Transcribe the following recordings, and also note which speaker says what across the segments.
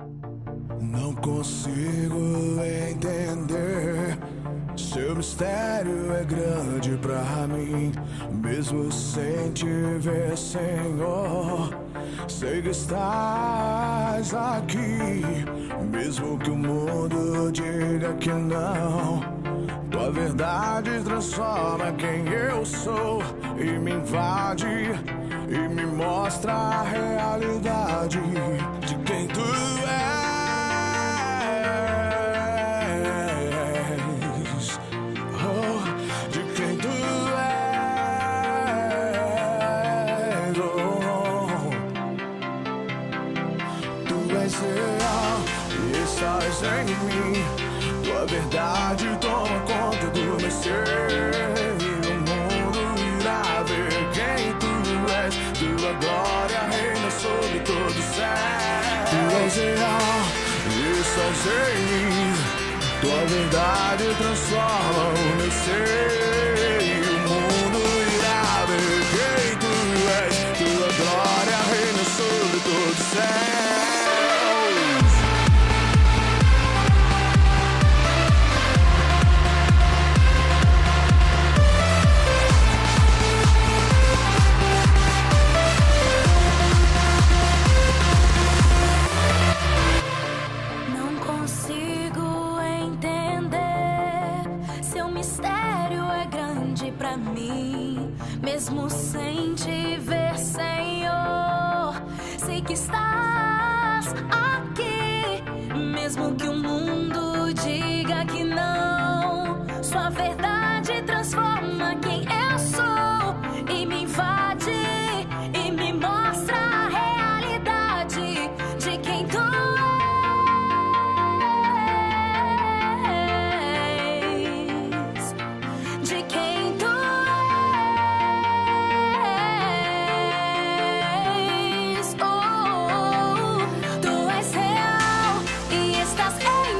Speaker 1: Não consigo entender. Seu mistério é grande pra mim, mesmo sem te ver, Senhor. Sei que estás aqui, mesmo que o mundo diga que não. Tua verdade transforma quem eu sou e me invade e me mostra a realidade de quem tu és. De quem tu és. Tu és real e estás em mim. Tua verdade toma conta do meu ser e o mundo irá ver quem tu és. Tua glória reina sobre todo o céu. Tu és real e estás em mim. Tua verdade transforma o meu ser e o mundo irá ver quem tu és. Tua glória reina sobre todo o céu.
Speaker 2: Mesmo sem te ver, Senhor, sei que estás aqui. Mesmo que o mundo diga que não, sua verdade transforma quem eu sou e me invade e me mostra a realidade de quem tu és. De quem tu tu és real e estás em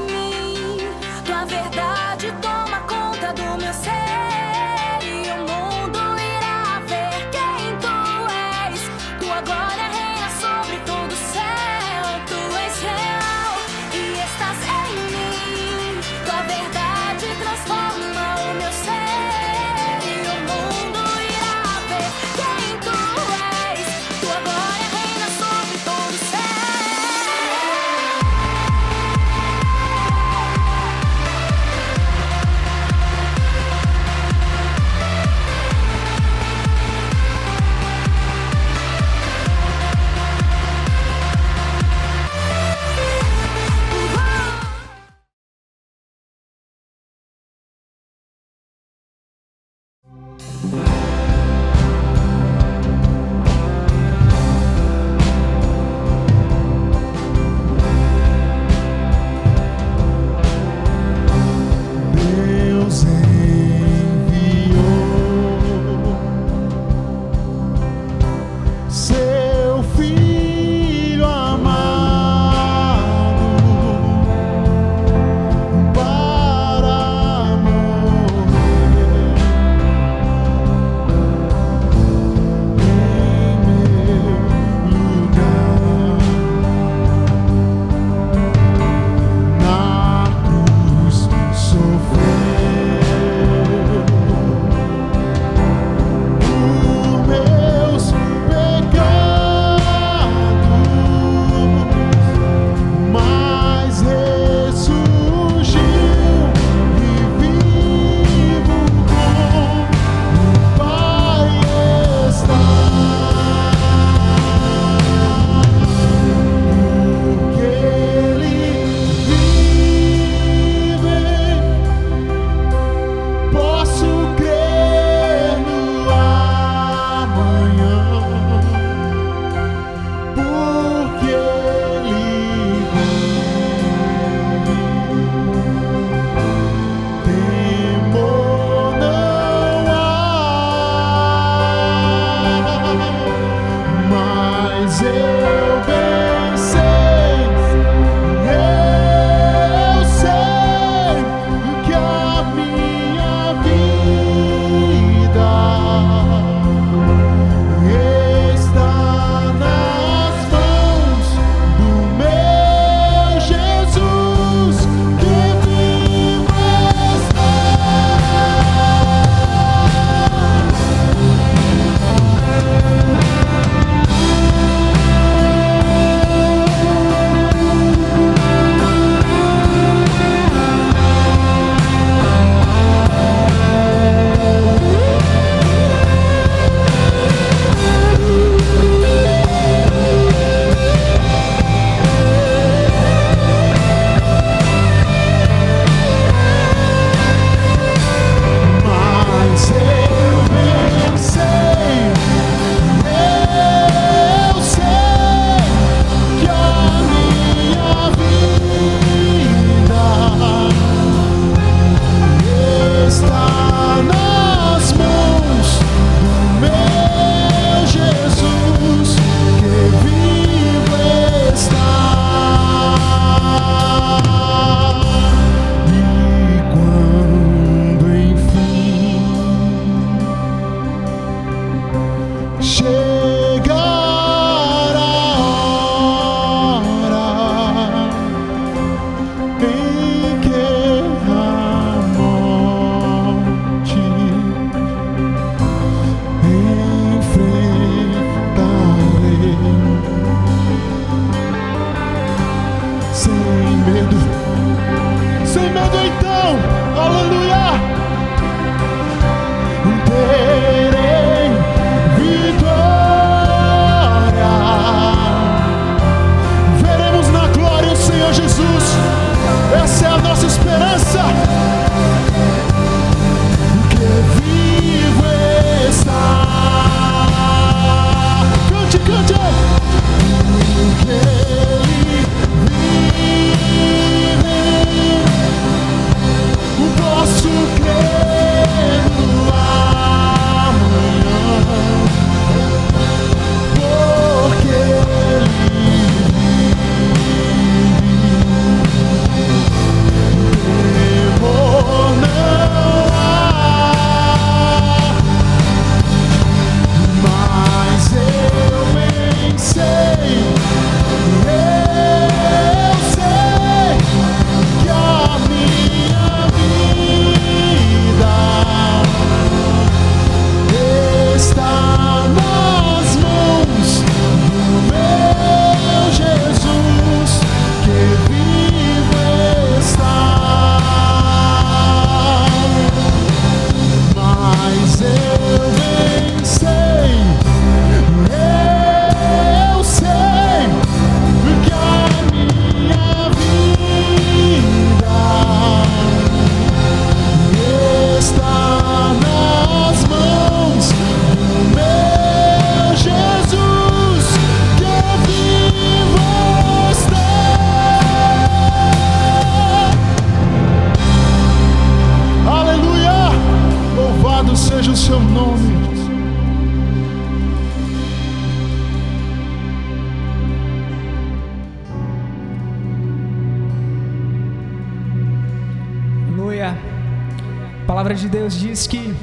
Speaker 3: palavra de Deus diz que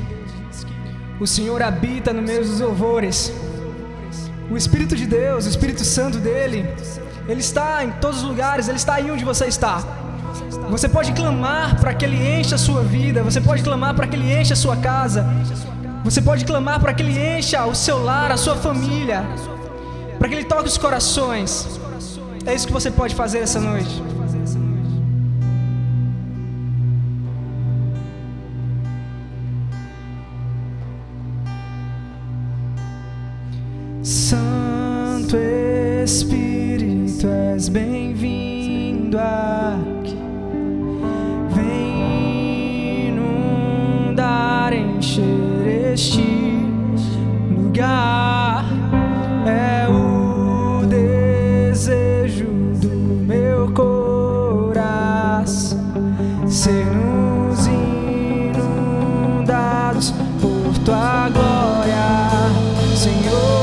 Speaker 3: o Senhor habita no meio dos louvores. O Espírito de Deus, o Espírito Santo dele, ele está em todos os lugares, ele está aí onde você está. Você pode clamar para que ele encha a sua vida, você pode clamar para que ele encha a sua casa, você pode clamar para que ele encha o seu lar, a sua família, para que ele toque os corações. É isso que você pode fazer essa noite. Santo Espírito, és bem-vindo aqui. Vem inundar, encher este lugar. É o desejo do meu coração, sermos inundados por tua glória, Senhor.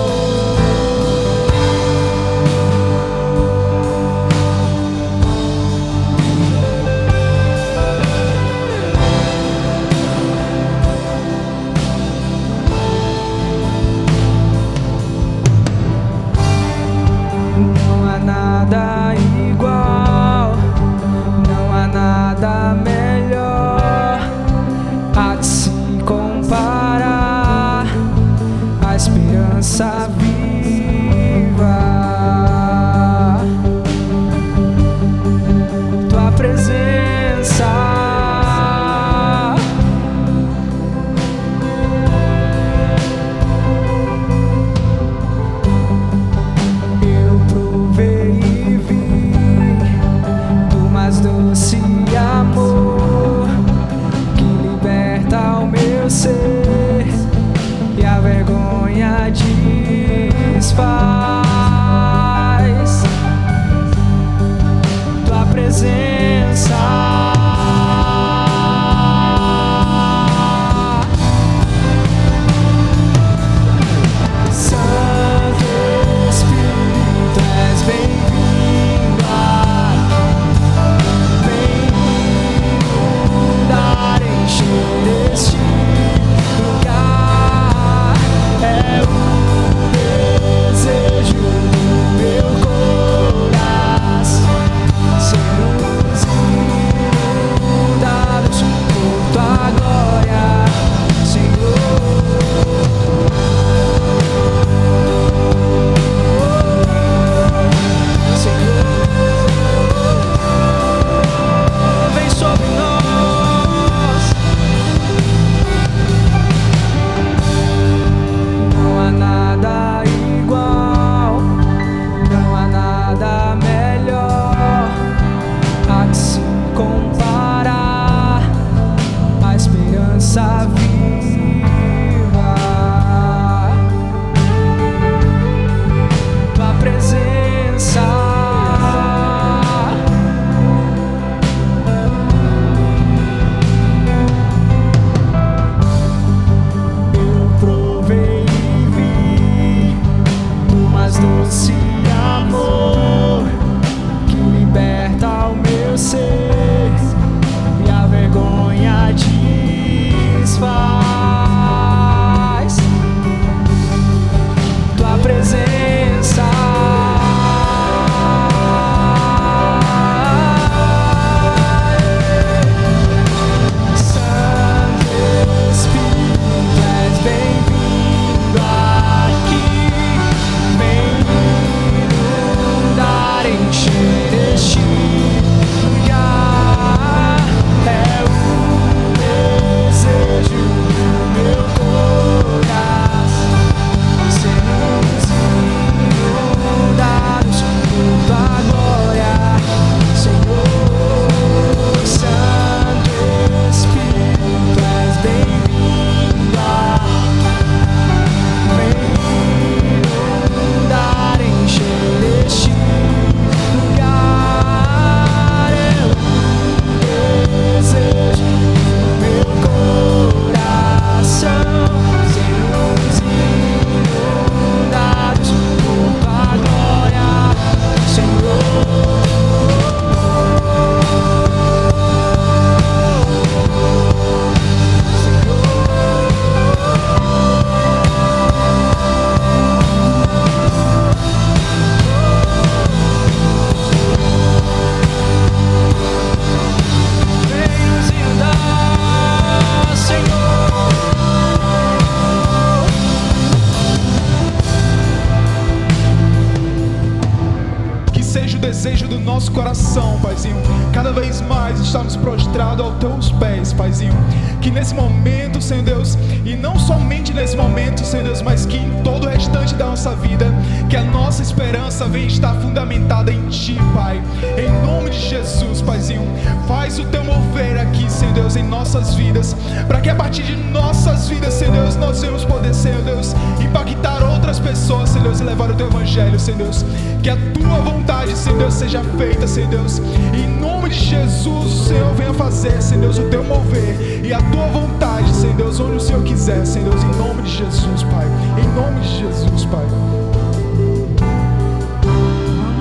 Speaker 4: nosso coração, Paizinho, cada vez mais estamos prostrados aos teus pés, Paizinho. Que nesse momento, Senhor Deus, e não somente nesse momento, Senhor Deus, mas que em todo o restante da nossa vida, que a nossa esperança venha estar fundamentada em Ti, Pai. Em nome de Jesus, Paizinho, faz o Teu mover aqui, Senhor Deus, em nossas vidas, para que a partir de nossas vidas, Senhor Deus, nós venhamos poder, Senhor Deus, impactar outras pessoas, Senhor Deus, e levar o Teu Evangelho, Senhor Deus. Que a Tua vontade, Senhor Deus, seja feita, Senhor Deus. Em nome de Jesus, o Senhor venha fazer, Senhor Deus, o Teu mover e a Tua vontade, Senhor Deus, onde o Senhor quiser, Senhor Deus, em nome de Jesus, Pai. Em nome de Jesus, Pai.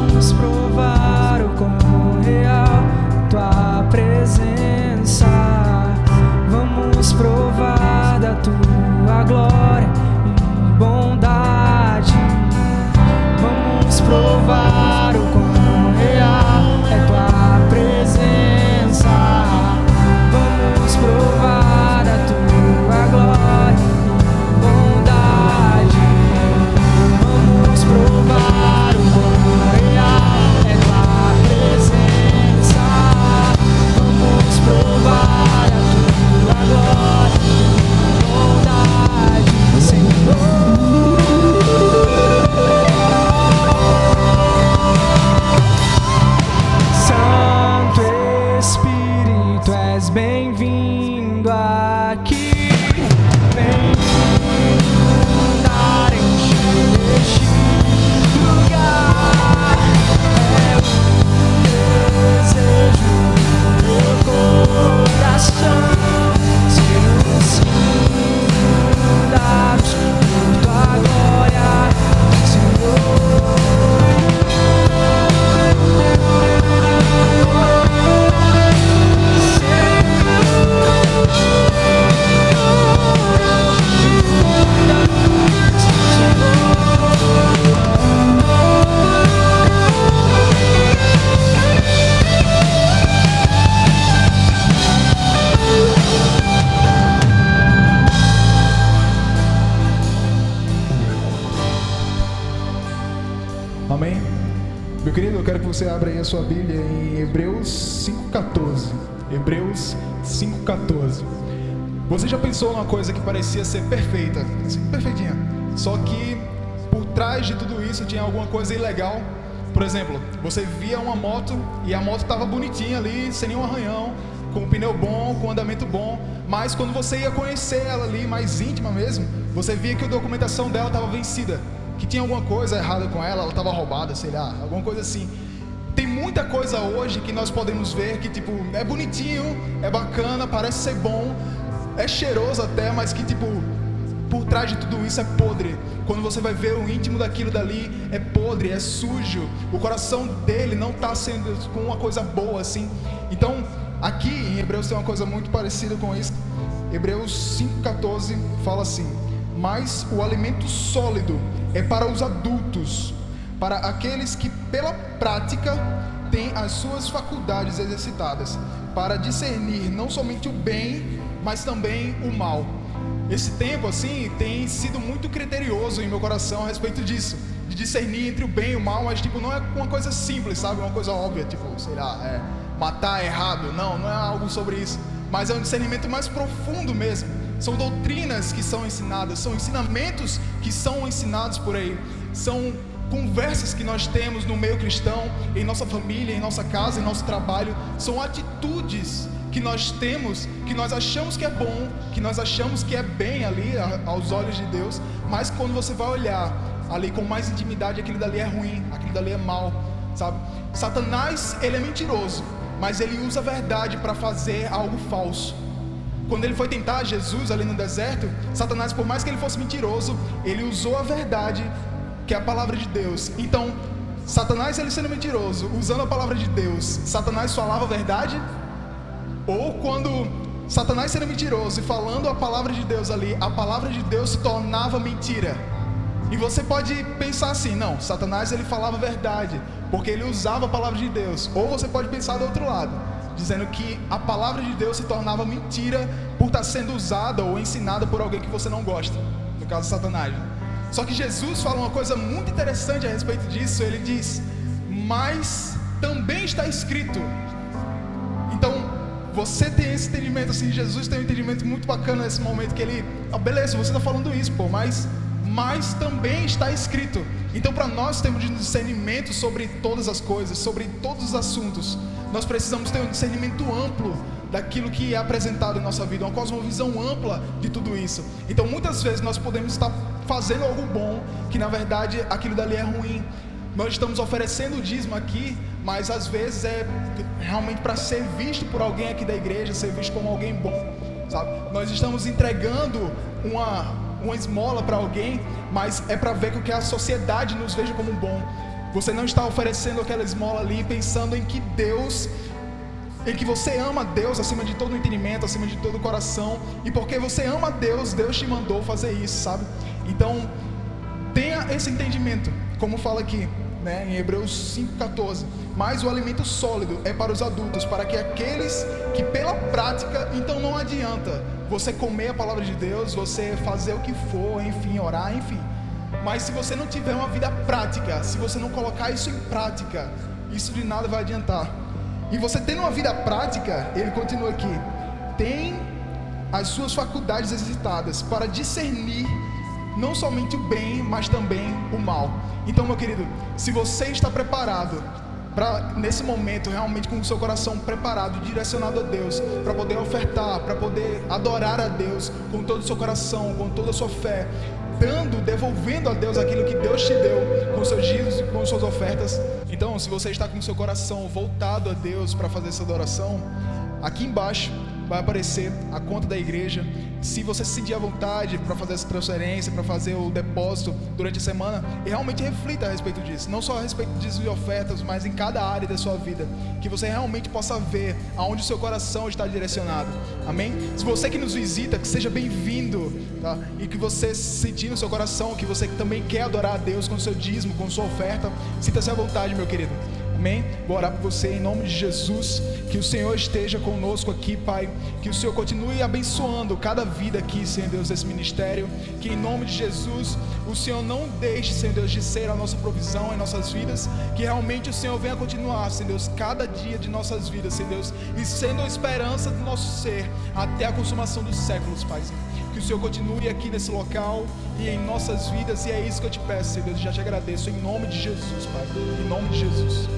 Speaker 3: Vamos provar o quão real Tua presença. Vamos provar da Tua glória e bondade. Vamos provar o quão real é Tua presença. Vamos provar a Tua glória e bondade. Vamos provar o quão real é Tua presença. Vamos provar a Tua glória e bondade, Senhor. Santo Espírito, és bem-vindo aqui. Vem inundar, encher este lugar. É o desejo do meu coração. Sermos inundados por Tua glória, Senhor.
Speaker 4: Amém? Meu querido, eu quero que você abra aí a sua Bíblia em Hebreus 5,14. Hebreus 5,14. Você já pensou numa coisa que parecia ser perfeita, assim, perfeitinha, só que por trás de tudo isso tinha alguma coisa ilegal? Por exemplo, você via uma moto e a moto estava bonitinha ali, sem nenhum arranhão, com um pneu bom, com um andamento bom, mas quando você ia conhecer ela ali, mais íntima mesmo, você via que a documentação dela estava vencida, que tinha alguma coisa errada com ela estava roubada, sei lá, alguma coisa assim. Tem muita coisa hoje que nós podemos ver que tipo, é bonitinho, é bacana, parece ser bom, é cheiroso até, mas que tipo, por trás de tudo isso é podre. Quando você vai ver o íntimo daquilo dali, é podre, é sujo, o coração dele não está sendo com uma coisa boa assim. Então, aqui em Hebreus tem uma coisa muito parecida com isso. Hebreus 5,14 fala assim: mas o alimento sólido é para os adultos, para aqueles que pela prática têm as suas faculdades exercitadas, para discernir não somente o bem, mas também o mal. Esse tempo assim tem sido muito criterioso em meu coração a respeito disso, de discernir entre o bem e o mal, mas tipo, não é uma coisa simples, sabe? Uma coisa óbvia, tipo, sei lá, matar é errado, não é algo sobre isso, mas é um discernimento mais profundo mesmo. São doutrinas que são ensinadas, são ensinamentos que são ensinados por aí, são conversas que nós temos no meio cristão, em nossa família, em nossa casa, em nosso trabalho, são atitudes que nós temos, que nós achamos que é bom, que nós achamos que é bem ali aos olhos de Deus, mas quando você vai olhar ali com mais intimidade, aquilo dali é ruim, aquilo dali é mal, sabe? Satanás, ele é mentiroso, mas ele usa a verdade para fazer algo falso. Quando ele foi tentar Jesus ali no deserto, Satanás, por mais que ele fosse mentiroso, ele usou a verdade, que é a palavra de Deus. Então, Satanás, ele sendo mentiroso, usando a palavra de Deus, Satanás falava a verdade? Ou quando Satanás sendo mentiroso e falando a palavra de Deus ali, a palavra de Deus se tornava mentira? E você pode pensar assim: não, Satanás ele falava a verdade, porque ele usava a palavra de Deus. Ou você pode pensar do outro lado, dizendo que a palavra de Deus se tornava mentira por estar sendo usada ou ensinada por alguém que você não gosta, no caso Satanás. Só que Jesus fala uma coisa muito interessante a respeito disso. Ele diz: mas também está escrito. Então, você tem esse entendimento, assim, Jesus tem um entendimento muito bacana nesse momento, que ele, beleza, você está falando isso, pô, mas também está escrito. Então, para nós termos um discernimento sobre todas as coisas, sobre todos os assuntos, nós precisamos ter um discernimento amplo daquilo que é apresentado em nossa vida, uma cosmovisão ampla de tudo isso. Então, muitas vezes nós podemos estar fazendo algo bom, que na verdade aquilo dali é ruim. Nós estamos oferecendo o dízimo aqui, mas às vezes é realmente para ser visto por alguém aqui da igreja, ser visto como alguém bom, sabe? Nós estamos entregando uma esmola para alguém, mas é para ver que a sociedade nos veja como bom. Você não está oferecendo aquela esmola ali pensando em que você ama Deus acima de todo o entendimento, acima de todo o coração, e porque você ama Deus, Deus te mandou fazer isso, sabe? Então, tenha esse entendimento, como fala aqui, né, em Hebreus 5,14. Mas o alimento sólido é para os adultos, para que aqueles que pela prática, então não adianta você comer a palavra de Deus, você fazer o que for, enfim, orar, enfim, mas se você não tiver uma vida prática, se você não colocar isso em prática, isso de nada vai adiantar. E você tendo uma vida prática, ele continua aqui, tem as suas faculdades exercitadas para discernir não somente o bem, mas também o mal. Então, meu querido, se você está preparado para, nesse momento, realmente com o seu coração preparado, direcionado a Deus, para poder ofertar, para poder adorar a Deus com todo o seu coração, com toda a sua fé, devolvendo a Deus aquilo que Deus te deu, com seus dízimos e com suas ofertas. Então, se você está com o seu coração voltado a Deus para fazer essa adoração, aqui embaixo vai aparecer a conta da igreja. Se você se sentir à vontade para fazer essa transferência, para fazer o depósito durante a semana, e realmente reflita a respeito disso, não só a respeito de ofertas, mas em cada área da sua vida, que você realmente possa ver aonde o seu coração está direcionado. Amém? Se você que nos visita, que seja bem-vindo, tá? E que você sentir no seu coração que você também quer adorar a Deus com o seu dízimo, com sua oferta, sinta-se à vontade, meu querido. Amém? Vou orar por você em nome de Jesus, que o Senhor esteja conosco aqui, Pai, que o Senhor continue abençoando cada vida aqui, Senhor Deus, desse ministério, que em nome de Jesus, o Senhor não deixe, Senhor Deus, de ser a nossa provisão em nossas vidas, que realmente o Senhor venha continuar, Senhor Deus, cada dia de nossas vidas, Senhor Deus, e sendo a esperança do nosso ser, até a consumação dos séculos, Pai, que o Senhor continue aqui nesse local e em nossas vidas, e é isso que eu te peço, Senhor Deus, já te agradeço, em nome de Jesus, Pai, em nome de Jesus.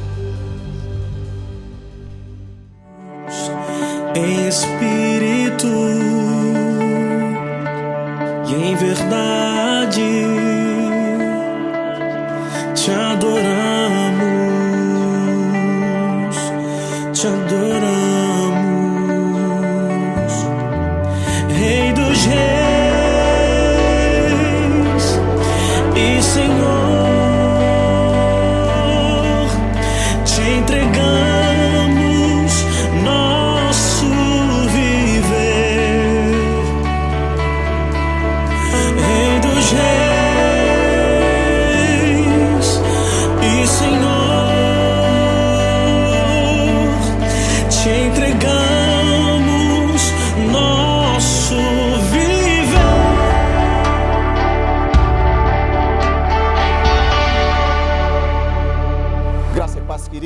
Speaker 1: Em espírito e em verdade te adoramos, te adoramos, Rei dos reis e Senhor, te entregamos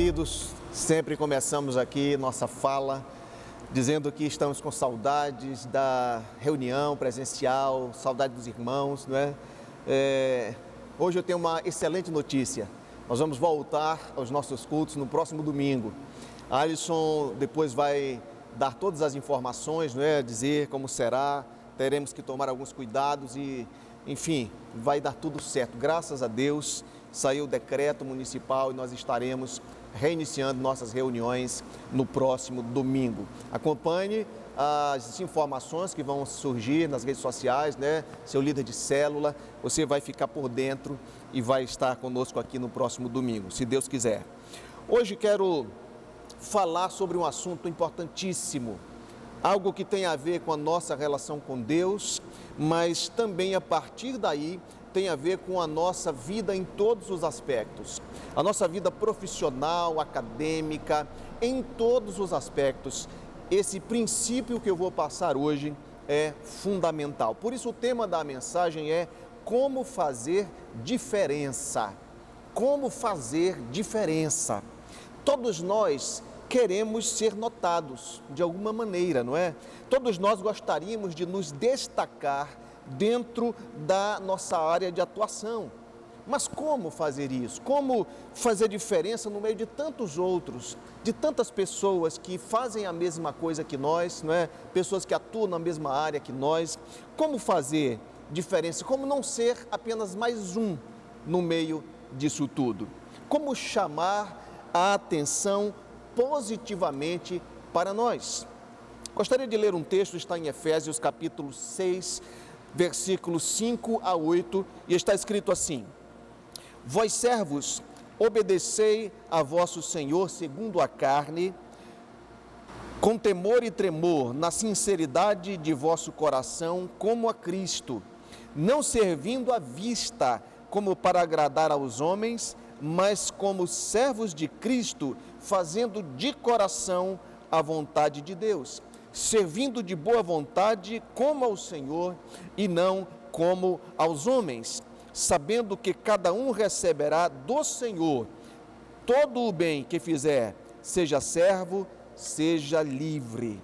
Speaker 5: queridos. Sempre começamos aqui nossa fala dizendo que estamos com saudades da reunião presencial, saudade dos irmãos, não é? Hoje eu tenho uma excelente notícia. Nós vamos voltar aos nossos cultos no próximo domingo. A Alisson depois vai dar todas as informações, não é? Dizer como será, teremos que tomar alguns cuidados e, enfim, vai dar tudo certo. Graças a Deus, saiu o decreto municipal e nós estaremos reiniciando nossas reuniões no próximo domingo. Acompanhe as informações que vão surgir nas redes sociais, né? Seu líder de célula, você vai ficar por dentro e vai estar conosco aqui no próximo domingo, se Deus quiser. Hoje quero falar sobre um assunto importantíssimo, algo que tem a ver com a nossa relação com Deus, mas também a partir daí tem a ver com a nossa vida em todos os aspectos, a nossa vida profissional, acadêmica, em todos os aspectos. Esse princípio que eu vou passar hoje é fundamental. Por isso o tema da mensagem é como fazer diferença. Como fazer diferença. Todos nós queremos ser notados de alguma maneira, não é? Todos nós gostaríamos de nos destacar dentro da nossa área de atuação. Mas como fazer isso? Como fazer diferença no meio de tantos outros, de tantas pessoas que fazem a mesma coisa que nós, não é? Pessoas que atuam na mesma área que nós. Como fazer diferença? Como não ser apenas mais um no meio disso tudo? Como chamar a atenção positivamente para nós? Gostaria de ler um texto, está em Efésios capítulo 6, versículos 5 a 8, e está escrito assim: Vós servos, obedecei a vosso Senhor segundo a carne, com temor e tremor, na sinceridade de vosso coração, como a Cristo, não servindo à vista como para agradar aos homens, mas como servos de Cristo, fazendo de coração a vontade de Deus, servindo de boa vontade como ao Senhor e não como aos homens, sabendo que cada um receberá do Senhor todo o bem que fizer, seja servo, seja livre.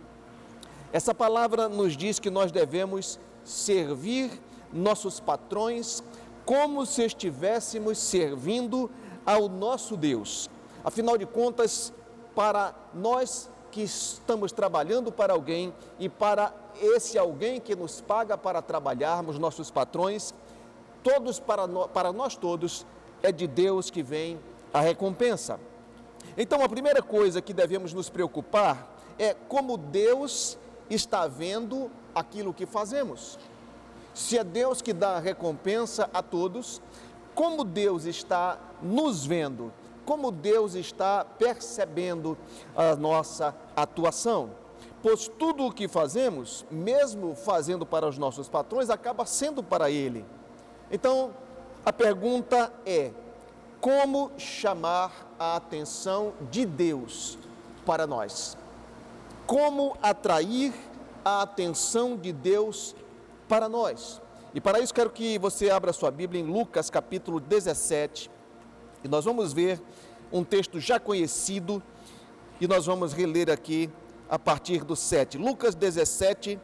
Speaker 5: Essa palavra nos diz que nós devemos servir nossos patrões como se estivéssemos servindo ao nosso Deus. Afinal de contas, para nós que estamos trabalhando para alguém e para esse alguém que nos paga para trabalharmos, nossos patrões, para nós todos, é de Deus que vem a recompensa. Então, a primeira coisa que devemos nos preocupar é como Deus está vendo aquilo que fazemos. Se é Deus que dá a recompensa a todos, como Deus está nos vendo, como Deus está percebendo a nossa atuação. Pois tudo o que fazemos, mesmo fazendo para os nossos patrões, acaba sendo para Ele. Então, a pergunta é: como chamar a atenção de Deus para nós? Como atrair a atenção de Deus para nós? E para isso quero que você abra sua Bíblia em Lucas capítulo 17, e nós vamos ver um texto já conhecido, e nós vamos reler aqui a partir do 7. Lucas 17,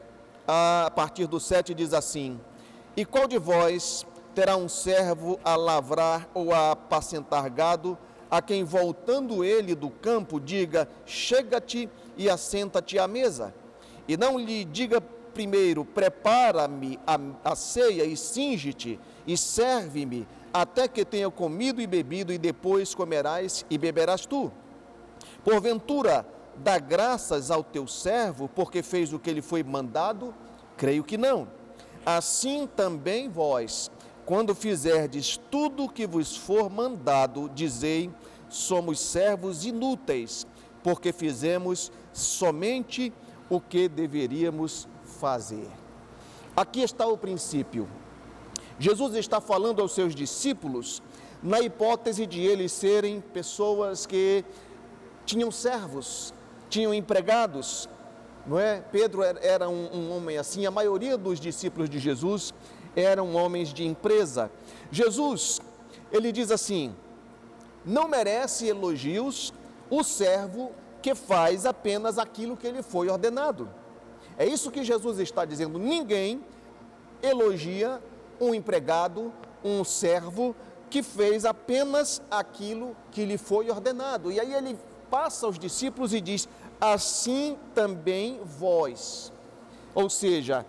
Speaker 5: a partir do 7 diz assim: E qual de vós terá um servo a lavrar ou a apacentar gado, a quem voltando ele do campo diga, chega-te e assenta-te à mesa? E não lhe diga primeiro, prepara-me a ceia e cinge-te e serve-me, até que tenha comido e bebido, e depois comerás e beberás tu? Porventura, dá graças ao teu servo, porque fez o que lhe foi mandado? Creio que não. Assim também vós, quando fizerdes tudo o que vos for mandado, dizei, somos servos inúteis, porque fizemos somente o que deveríamos fazer. Aqui está o princípio. Jesus está falando aos seus discípulos na hipótese de eles serem pessoas que tinham servos, tinham empregados, não é? Pedro era um homem assim, a maioria dos discípulos de Jesus eram homens de empresa. Jesus, ele diz assim: não merece elogios o servo que faz apenas aquilo que lhe foi ordenado. É isso que Jesus está dizendo. Ninguém elogia um empregado, um servo que fez apenas aquilo que lhe foi ordenado. E aí ele passa aos discípulos e diz, assim também vós. Ou seja,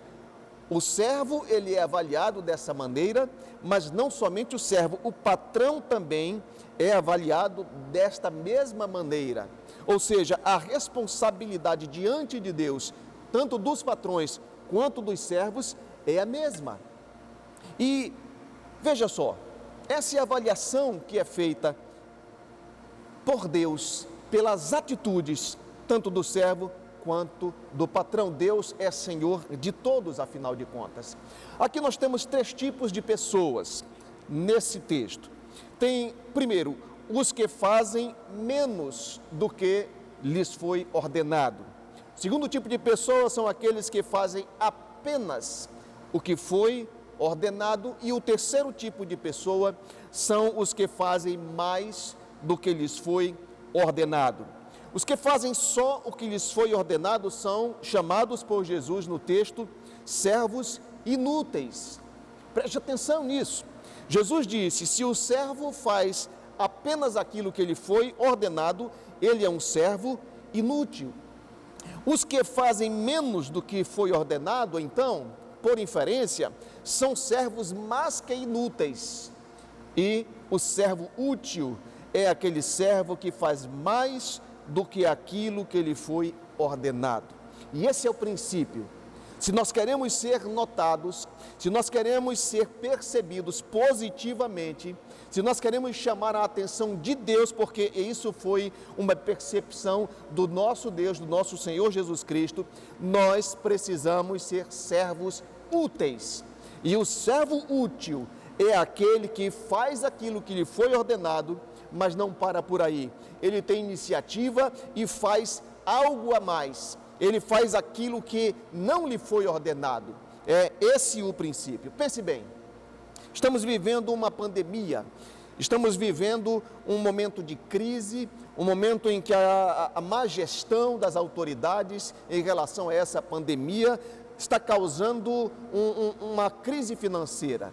Speaker 5: o servo ele é avaliado dessa maneira, mas não somente o servo, o patrão também é avaliado desta mesma maneira. Ou seja, a responsabilidade diante de Deus, tanto dos patrões quanto dos servos, é a mesma. E veja só, essa é a avaliação que é feita por Deus, pelas atitudes, tanto do servo quanto do patrão. Deus é Senhor de todos, afinal de contas. Aqui nós temos 3 tipos de pessoas nesse texto. Tem, primeiro, os que fazem menos do que lhes foi ordenado. O segundo tipo de pessoas são aqueles que fazem apenas o que foi ordenado. E o terceiro tipo de pessoa são os que fazem mais do que lhes foi ordenado. Os que fazem só o que lhes foi ordenado são chamados por Jesus no texto servos inúteis. Preste atenção nisso. Jesus disse: se o servo faz apenas aquilo que lhe foi ordenado, ele é um servo inútil. Os que fazem menos do que foi ordenado, então, por inferência, são servos mais que inúteis. E o servo útil é aquele servo que faz mais do que aquilo que lhe foi ordenado. E esse é o princípio. Se nós queremos ser notados, se nós queremos ser percebidos positivamente, se nós queremos chamar a atenção de Deus, porque isso foi uma percepção do nosso Deus, do nosso Senhor Jesus Cristo, nós precisamos ser servos úteis. E o servo útil é aquele que faz aquilo que lhe foi ordenado, mas não para por aí. Ele tem iniciativa e faz algo a mais. Ele faz aquilo que não lhe foi ordenado. É esse o princípio. Pense bem, estamos vivendo uma pandemia, estamos vivendo um momento de crise, um momento em que a má gestão das autoridades em relação a essa pandemia está causando uma crise financeira.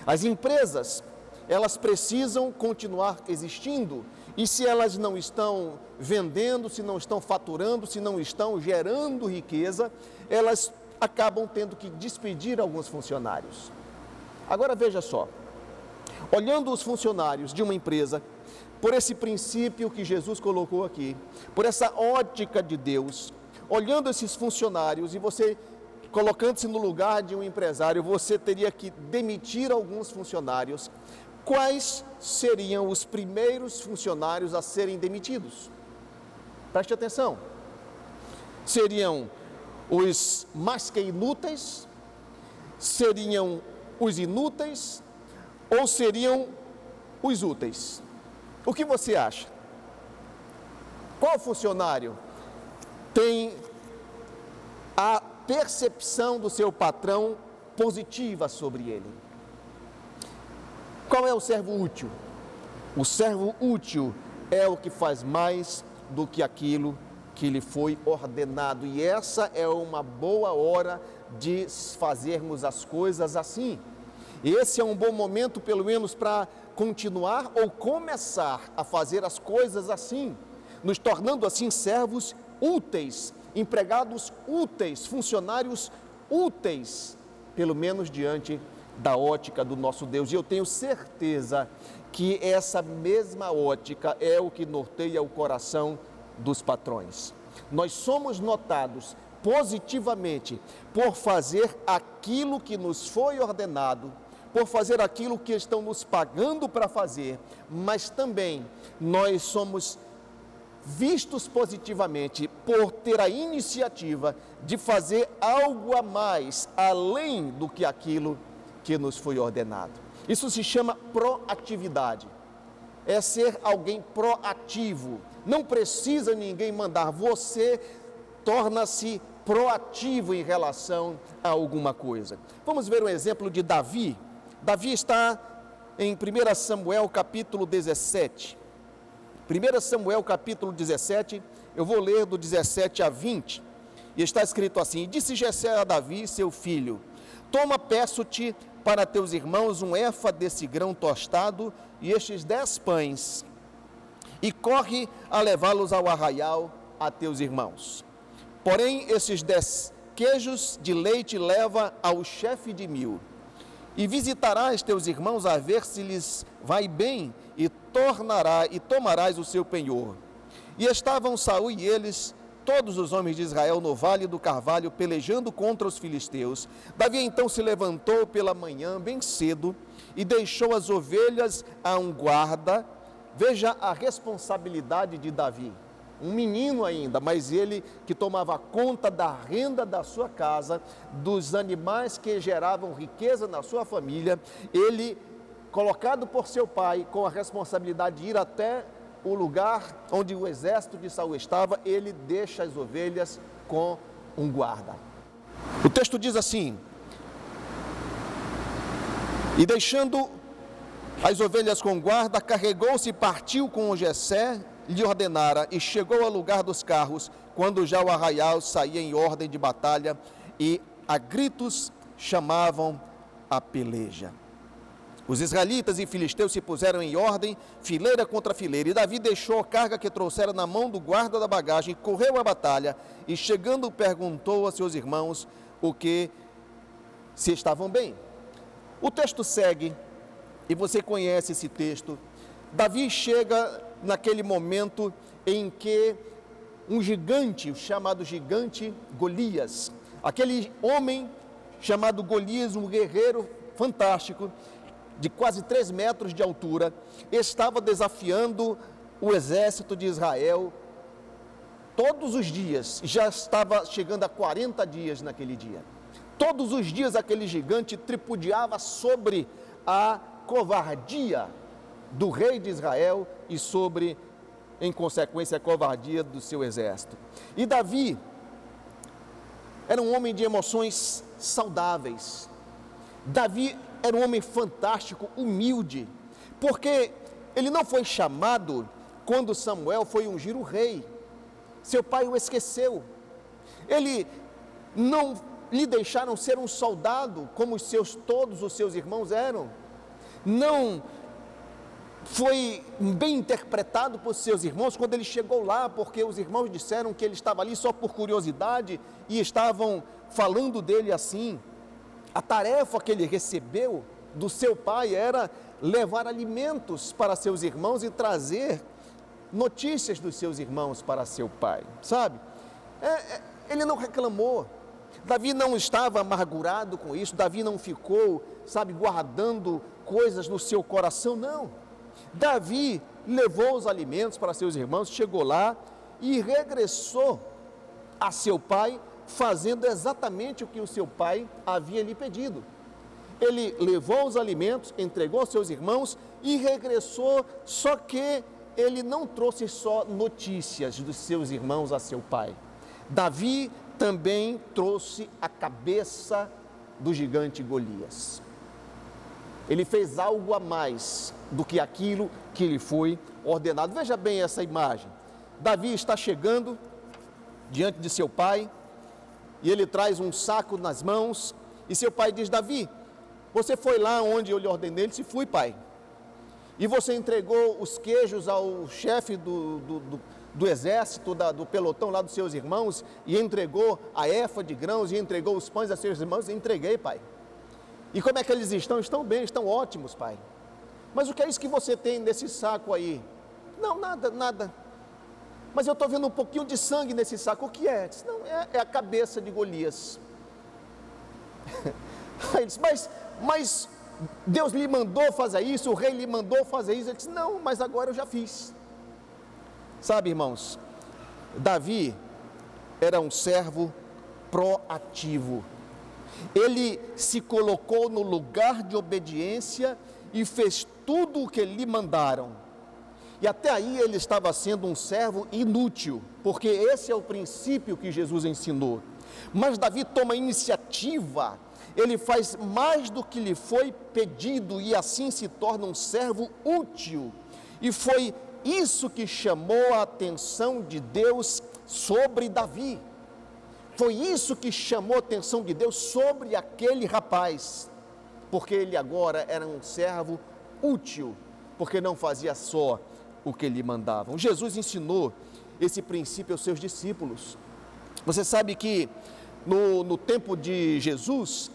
Speaker 5: As empresas, elas precisam continuar existindo, e se elas não estão vendendo, se não estão faturando, se não estão gerando riqueza, elas acabam tendo que despedir alguns funcionários. Agora veja só, olhando os funcionários de uma empresa, por esse princípio que Jesus colocou aqui, por essa ótica de Deus, olhando esses funcionários e você colocando-se no lugar de um empresário, você teria que demitir alguns funcionários. Quais seriam os primeiros funcionários a serem demitidos? Preste atenção. Seriam os mais que inúteis? Seriam os inúteis? Ou seriam os úteis? O que você acha? Qual funcionário tem a percepção do seu patrão positiva sobre ele? Qual é o servo útil? O servo útil é o que faz mais do que aquilo que lhe foi ordenado. E essa é uma boa hora de fazermos as coisas assim. Esse é um bom momento, pelo menos, para continuar ou começar a fazer as coisas assim, nos tornando assim servos úteis, empregados úteis, funcionários úteis, pelo menos diante da ótica do nosso Deus. E eu tenho certeza que essa mesma ótica é o que norteia o coração dos patrões. Nós somos notados positivamente por fazer aquilo que nos foi ordenado, por fazer aquilo que estão nos pagando para fazer, mas também nós somos vistos positivamente por ter a iniciativa de fazer algo a mais, além do que aquilo que nos foi ordenado. Isso se chama proatividade. É ser alguém proativo. Não precisa ninguém mandar, você torna-se proativo em relação a alguma coisa. Vamos ver um exemplo de Davi. Davi está em 1 Samuel capítulo 17. 1 Samuel capítulo 17, eu vou ler do 17 a 20, e está escrito assim: disse Jessé a Davi, seu filho: toma, peço-te, para teus irmãos um efa desse grão tostado e estes 10 pães, e corre a levá-los ao arraial a teus irmãos. Porém, esses 10 queijos de leite leva ao chefe de 1000, e visitarás teus irmãos a ver se lhes vai bem, e tomarás o seu penhor. E estavam Saul e eles, todos os homens de Israel, no vale do Carvalho, pelejando contra os filisteus. Davi então se levantou pela manhã, bem cedo, e deixou as ovelhas a um guarda. Veja a responsabilidade de Davi. Um menino ainda, mas ele que tomava conta da renda da sua casa, dos animais que geravam riqueza na sua família. Ele, colocado por seu pai, com a responsabilidade de ir até o lugar onde o exército de Saul estava, ele deixa as ovelhas com um guarda. O texto diz assim: e deixando as ovelhas com guarda, carregou-se e partiu com Jessé lhe ordenara e chegou ao lugar dos carros, quando já o arraial saía em ordem de batalha e a gritos chamavam a peleja. Os israelitas e filisteus se puseram em ordem, fileira contra fileira, e Davi deixou a carga que trouxera na mão do guarda da bagagem, correu à batalha, e chegando perguntou a seus irmãos o que se estavam bem. O texto segue, e você conhece esse texto. Davi chega naquele momento em que um gigante, o chamado gigante Golias, aquele homem chamado Golias, um guerreiro fantástico, de quase 3 metros de altura, estava desafiando o exército de Israel todos os dias, já estava chegando a 40 dias naquele dia. Todos os dias aquele gigante tripudiava sobre a covardia do rei de Israel e sobre, em consequência, a covardia do seu exército. E Davi era um homem de emoções saudáveis. Davi era um homem fantástico, humilde, porque ele não foi chamado quando Samuel foi ungir o rei. Seu pai o esqueceu. Ele não lhe deixaram ser um soldado como todos os seus irmãos eram. Não foi bem interpretado por seus irmãos quando ele chegou lá, porque os irmãos disseram que ele estava ali só por curiosidade e estavam falando dele assim. A tarefa que ele recebeu do seu pai era levar alimentos para seus irmãos e trazer notícias dos seus irmãos para seu pai, sabe? Ele não reclamou. Davi não estava amargurado com isso. Davi não ficou, sabe, guardando coisas no seu coração, não. Davi levou os alimentos para seus irmãos, chegou lá e regressou a seu pai, fazendo exatamente o que o seu pai havia lhe pedido. Ele levou os alimentos, entregou aos seus irmãos e regressou, só que ele não trouxe só notícias dos seus irmãos a seu pai. Davi também trouxe a cabeça do gigante Golias. Ele fez algo a mais do que aquilo que lhe foi ordenado. Veja bem essa imagem. Davi está chegando diante de seu pai, e ele traz um saco nas mãos, e seu pai diz: Davi, você foi lá onde eu lhe ordenei? Ele disse: fui, pai. E você entregou os queijos ao chefe do exército, do pelotão lá dos seus irmãos, e entregou a efa de grãos, e entregou os pães a seus irmãos? Entreguei, pai. E como é que eles estão? Estão bem, estão ótimos, pai. Mas o que é isso que você tem nesse saco aí? Não, nada. Mas eu estou vendo um pouquinho de sangue nesse saco. O que é? Disse, não, é a cabeça de Golias. Aí ele disse, mas Deus lhe mandou fazer isso, o rei lhe mandou fazer isso. Ele disse, não, mas agora eu já fiz. Sabe, irmãos, Davi era um servo proativo. Ele se colocou no lugar de obediência e fez tudo o que lhe mandaram. E até aí ele estava sendo um servo inútil, porque esse é o princípio que Jesus ensinou. Mas Davi toma iniciativa, ele faz mais do que lhe foi pedido e assim se torna um servo útil. E foi isso que chamou a atenção de Deus sobre Davi. Foi isso que chamou a atenção de Deus sobre aquele rapaz, porque ele agora era um servo útil, porque não fazia só o que lhe mandavam. Jesus ensinou esse princípio aos seus discípulos. Você sabe que no tempo de Jesus,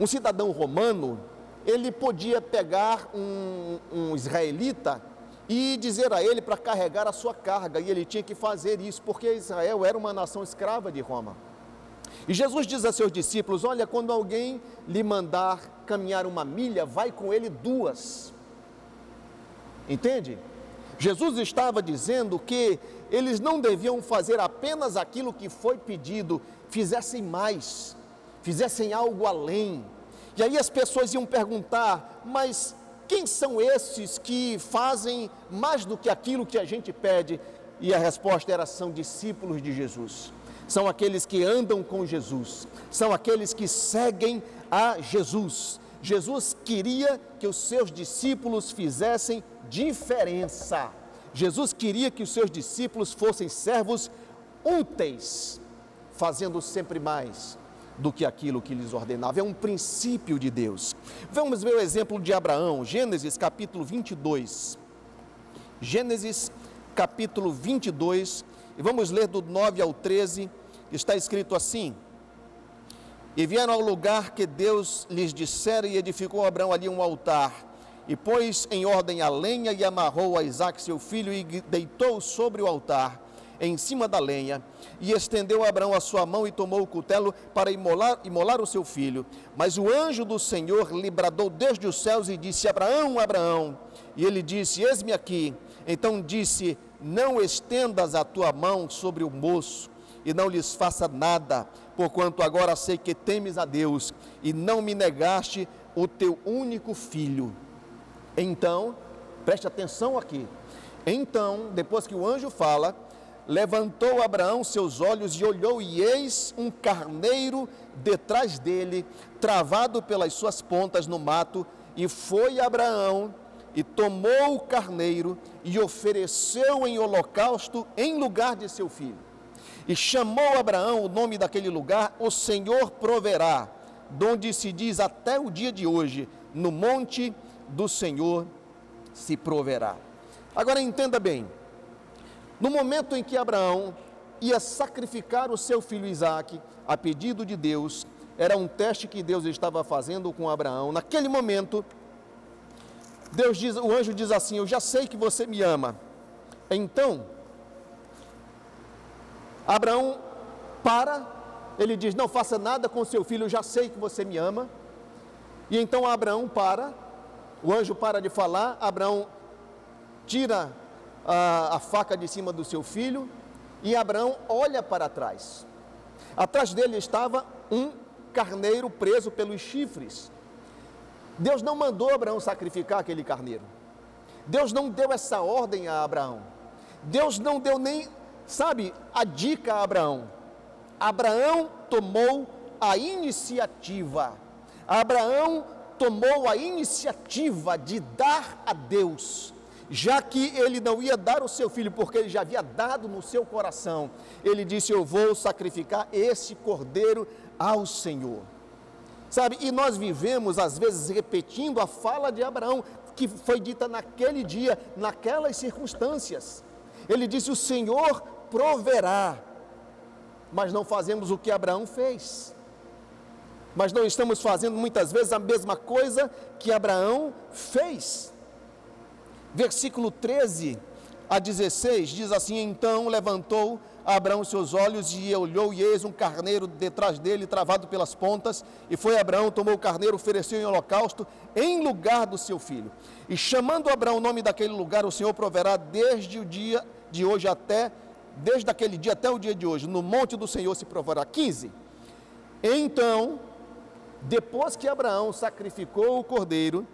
Speaker 5: um cidadão romano, ele podia pegar um israelita e dizer a ele para carregar a sua carga, e ele tinha que fazer isso, porque Israel era uma nação escrava de Roma. E Jesus diz a seus discípulos, olha, quando alguém lhe mandar caminhar 1 milha, vai com ele 2. Entende? Jesus estava dizendo que eles não deviam fazer apenas aquilo que foi pedido, fizessem mais, fizessem algo além. E aí as pessoas iam perguntar, mas quem são esses que fazem mais do que aquilo que a gente pede? E a resposta era, são discípulos de Jesus. São aqueles que andam com Jesus, são aqueles que seguem a Jesus. Jesus queria que os seus discípulos fizessem diferença. Jesus queria que os seus discípulos fossem servos úteis, fazendo sempre mais do que aquilo que lhes ordenava. É um princípio de Deus. Vamos ver o exemplo de Abraão, Gênesis capítulo 22. Gênesis capítulo 22, e vamos ler do 9 ao 13, está escrito assim: E vieram ao lugar que Deus lhes dissera, e edificou Abraão ali um altar, e pôs em ordem a lenha, e amarrou a Isaque seu filho, e deitou sobre o altar, em cima da lenha, e estendeu Abraão a sua mão, e tomou o cutelo para imolar o seu filho. Mas o anjo do Senhor lhe bradou desde os céus, e disse: Abraão, Abraão. E ele disse: Eis-me aqui. Então disse: Não estendas a tua mão sobre o moço, e não lhes faça nada, porquanto agora sei que temes a Deus, e não me negaste o teu único filho. Então, preste atenção aqui. Então, depois que o anjo fala, levantou Abraão seus olhos e olhou, e eis um carneiro detrás dele, travado pelas suas pontas no mato. E foi Abraão e tomou o carneiro e ofereceu em holocausto em lugar de seu filho. E chamou Abraão o nome daquele lugar: O Senhor proverá, donde se diz até o dia de hoje: no monte do Senhor se proverá. Agora entenda bem, no momento em que Abraão ia sacrificar o seu filho Isaque, a pedido de Deus, era um teste que Deus estava fazendo com Abraão. Naquele momento, o anjo diz assim: Eu já sei que você me ama. Então, Abraão ele diz: Não faça nada com seu filho, eu já sei que você me ama. E então Abraão o anjo para de falar, Abraão tira a faca de cima do seu filho, e Abraão olha para trás. Atrás dele estava um carneiro preso pelos chifres. Deus não mandou Abraão sacrificar aquele carneiro. Deus não deu essa ordem a Abraão. Deus não deu nem, a dica a Abraão. Abraão tomou a iniciativa. Abraão tomou a iniciativa de dar a Deus, já que ele não ia dar o seu filho, porque ele já havia dado no seu coração. Ele disse: Eu vou sacrificar esse cordeiro ao Senhor. E nós vivemos às vezes repetindo a fala de Abraão, que foi dita naquele dia, naquelas circunstâncias. Ele disse: O Senhor proverá, mas não fazemos o que Abraão fez. Mas não estamos fazendo muitas vezes a mesma coisa que Abraão fez. Versículo 13 a 16 diz assim: Então levantou Abraão seus olhos e olhou, e eis um carneiro detrás dele, travado pelas pontas. E foi Abraão, tomou o carneiro, ofereceu em holocausto em lugar do seu filho. E chamando Abraão o nome daquele lugar: O Senhor proverá desde o dia de hoje desde aquele dia até o dia de hoje, no monte do Senhor se proverá. 15. Então, depois que Abraão sacrificou o cordeiro,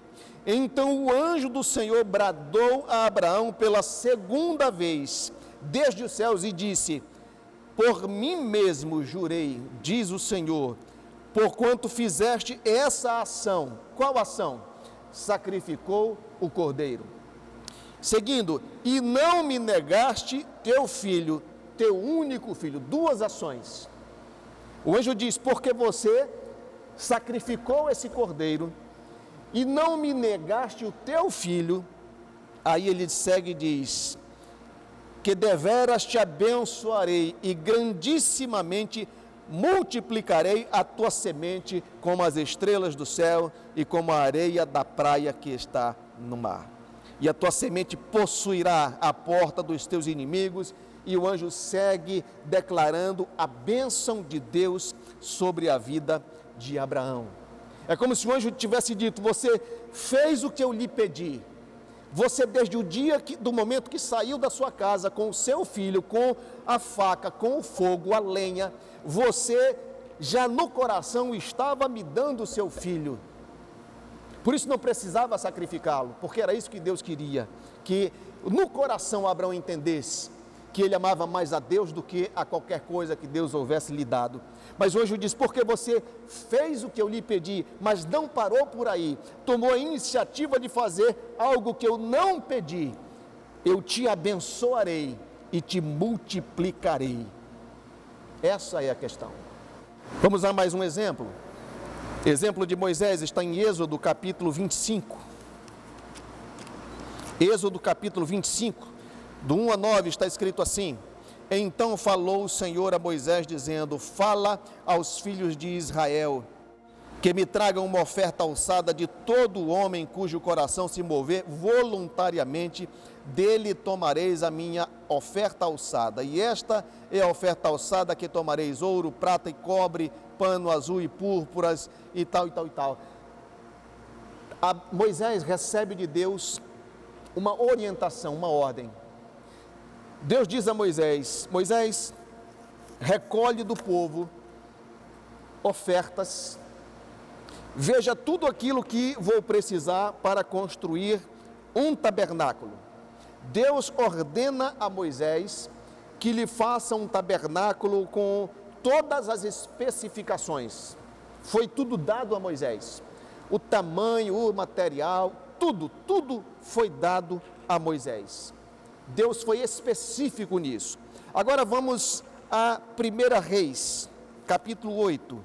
Speaker 5: então o anjo do Senhor bradou a Abraão pela segunda vez desde os céus e disse: Por mim mesmo jurei, diz o Senhor, porquanto fizeste essa ação. Qual ação? Sacrificou o cordeiro. Seguindo: E não me negaste teu filho, teu único filho. Duas ações. O anjo diz: Porque você sacrificou esse cordeiro e não me negaste o teu filho. Aí ele segue e diz: Que deveras te abençoarei e grandissimamente multiplicarei a tua semente como as estrelas do céu e como a areia da praia que está no mar. E a tua semente possuirá a porta dos teus inimigos. E o anjo segue declarando a bênção de Deus sobre a vida de Abraão. É como se o anjo tivesse dito: Você fez o que eu lhe pedi. Você, desde o dia do momento que saiu da sua casa com o seu filho, com a faca, com o fogo, a lenha, você já no coração estava me dando o seu filho. Por isso não precisava sacrificá-lo, porque era isso que Deus queria, que no coração Abraão entendesse que ele amava mais a Deus do que a qualquer coisa que Deus houvesse lhe dado. Mas hoje diz: Porque você fez o que eu lhe pedi, mas não parou por aí, tomou a iniciativa de fazer algo que eu não pedi. eu te abençoarei e te multiplicarei. Essa é a questão. Vamos a mais um exemplo. Exemplo de Moisés está em Êxodo capítulo 25. Êxodo capítulo 25, do 1 a 9, está escrito assim: Então falou o Senhor a Moisés, dizendo: Fala aos filhos de Israel, que me tragam uma oferta alçada de todo homem cujo coração se mover voluntariamente, dele tomareis a minha oferta alçada. E esta é a oferta alçada que tomareis: ouro, prata e cobre, pano azul e púrpuras, e tal, e tal, e tal. Moisés recebe de Deus uma orientação, uma ordem. Deus diz a Moisés: Moisés, recolhe do povo ofertas, veja tudo aquilo que vou precisar para construir um tabernáculo. Deus ordena a Moisés que lhe faça um tabernáculo com todas as especificações. Foi tudo dado a Moisés. O tamanho, o material, tudo foi dado a Moisés. Deus foi específico nisso. Agora vamos a 1 Reis, capítulo 8.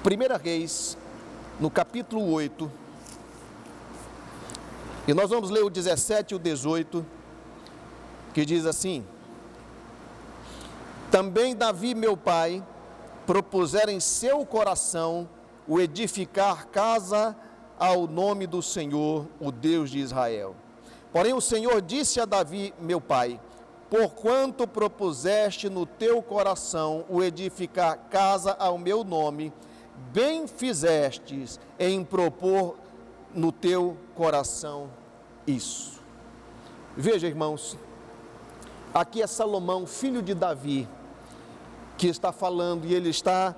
Speaker 5: 1 Reis, no capítulo 8, e nós vamos ler o 17 e o 18, que diz assim: Também Davi, meu pai, propusera em seu coração o edificar casa ao nome do Senhor, o Deus de Israel. Porém o Senhor disse a Davi, meu pai: Porquanto propuseste no teu coração o edificar casa ao meu nome, bem fizestes em propor no teu coração isso. Veja, irmãos, aqui é Salomão, filho de Davi, que está falando, e ele está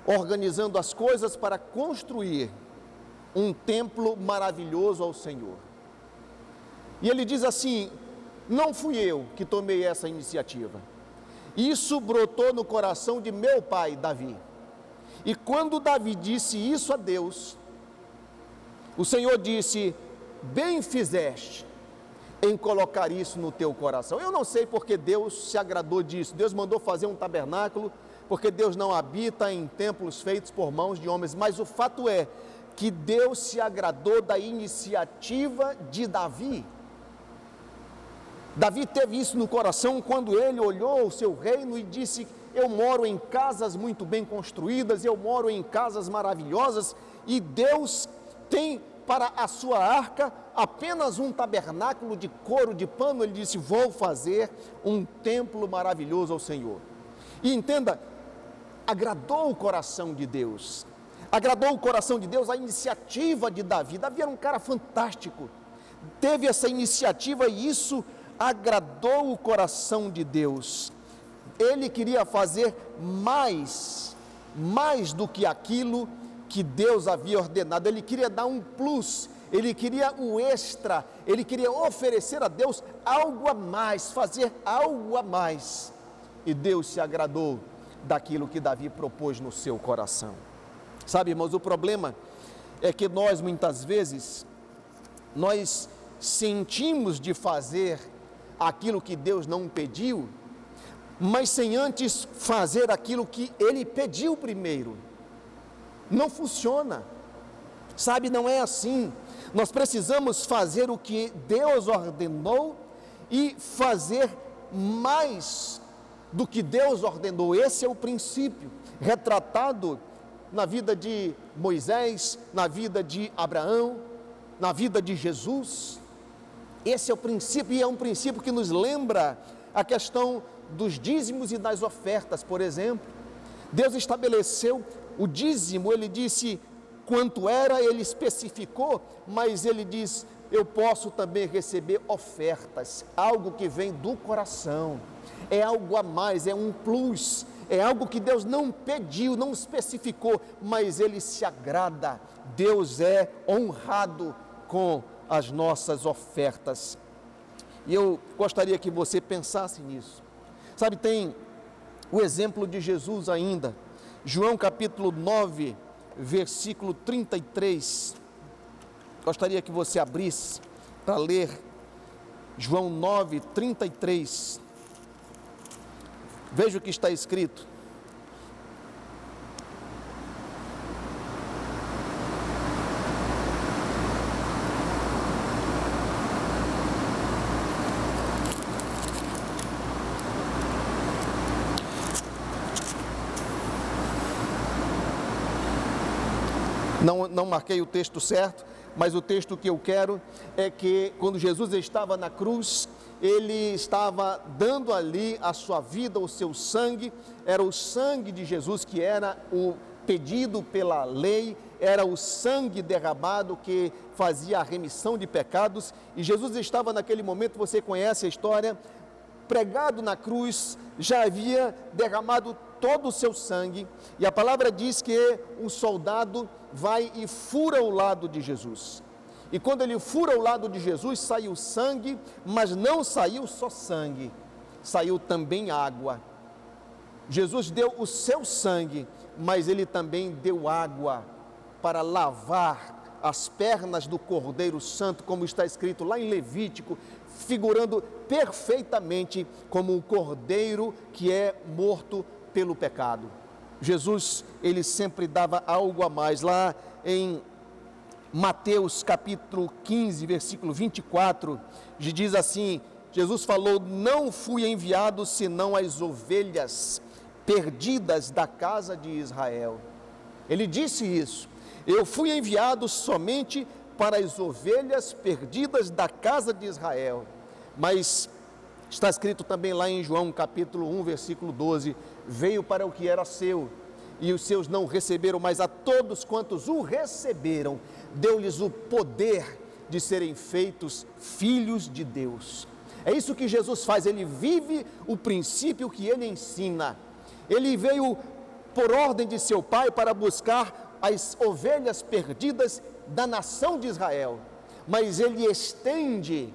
Speaker 5: organizando as coisas para construir um templo maravilhoso ao Senhor. E ele diz assim: não fui eu que tomei essa iniciativa. Isso brotou no coração de meu pai, Davi. E quando Davi disse isso a Deus, o Senhor disse: bem fizeste em colocar isso no teu coração. Eu não sei porque Deus se agradou disso. Deus mandou fazer um tabernáculo, porque Deus não habita em templos feitos por mãos de homens, mas o fato é que Deus se agradou da iniciativa de Davi. Davi teve isso no coração quando ele olhou o seu reino e disse: eu moro em casas muito bem construídas, eu moro em casas maravilhosas, e Deus tem para a sua arca apenas um tabernáculo de couro, de pano. Ele disse: vou fazer um templo maravilhoso ao Senhor. E entenda, agradou o coração de Deus, agradou o coração de Deus a iniciativa de Davi. Davi era um cara fantástico, teve essa iniciativa e isso agradou o coração de Deus. Ele queria fazer mais do que aquilo que Deus havia ordenado. Ele queria dar um plus, ele queria o extra, ele queria oferecer a Deus algo a mais, fazer algo a mais. E Deus se agradou daquilo que Davi propôs no seu coração. Sabe, irmãos, o problema é que nós muitas vezes, nós sentimos de fazer aquilo que Deus não pediu, mas sem antes fazer aquilo que Ele pediu primeiro. Não funciona, sabe, não é assim. Nós precisamos fazer o que Deus ordenou e fazer mais do que Deus ordenou. Esse é o princípio retratado na vida de Moisés, na vida de Abraão, na vida de Jesus. Esse é o princípio, e é um princípio que nos lembra a questão dos dízimos e das ofertas, por exemplo. Deus estabeleceu o dízimo, Ele disse quanto era, Ele especificou, mas Ele diz: eu posso também receber ofertas, algo que vem do coração, é algo a mais, é um plus, é algo que Deus não pediu, não especificou, mas Ele se agrada. Deus é honrado com as nossas ofertas. E eu gostaria que você pensasse nisso. Sabe, tem o exemplo de Jesus ainda, João capítulo 9, versículo 33. gostaria que você abrisse para ler João 9:33. Veja o que está escrito. Não marquei o texto certo, mas o texto que eu quero é que quando Jesus estava na cruz, ele estava dando ali a sua vida, o seu sangue, era o sangue de Jesus que era o pedido pela lei, era o sangue derramado que fazia a remissão de pecados, e Jesus estava naquele momento, você conhece a história, pregado na cruz, já havia derramado todo o seu sangue, e a palavra diz que um soldado vai e fura o lado de Jesus. E quando ele fura o lado de Jesus, saiu sangue, mas não saiu só sangue, saiu também água. Jesus deu o seu sangue, mas ele também deu água para lavar as pernas do Cordeiro Santo, como está escrito lá em Levítico, figurando perfeitamente como um cordeiro que é morto pelo pecado. Jesus, ele sempre dava algo a mais. Lá em Mateus capítulo 15, versículo 24, diz assim, Jesus falou: não fui enviado senão as ovelhas perdidas da casa de Israel. Ele disse isso, eu fui enviado somente para as ovelhas perdidas da casa de Israel. Mas está escrito também lá em João capítulo 1, versículo 12, veio para o que era seu, e os seus não receberam, mas a todos quantos o receberam, deu-lhes o poder de serem feitos filhos de Deus. É isso que Jesus faz, ele vive o princípio que ele ensina. Ele veio por ordem de seu Pai para buscar as ovelhas perdidas da nação de Israel, mas ele estende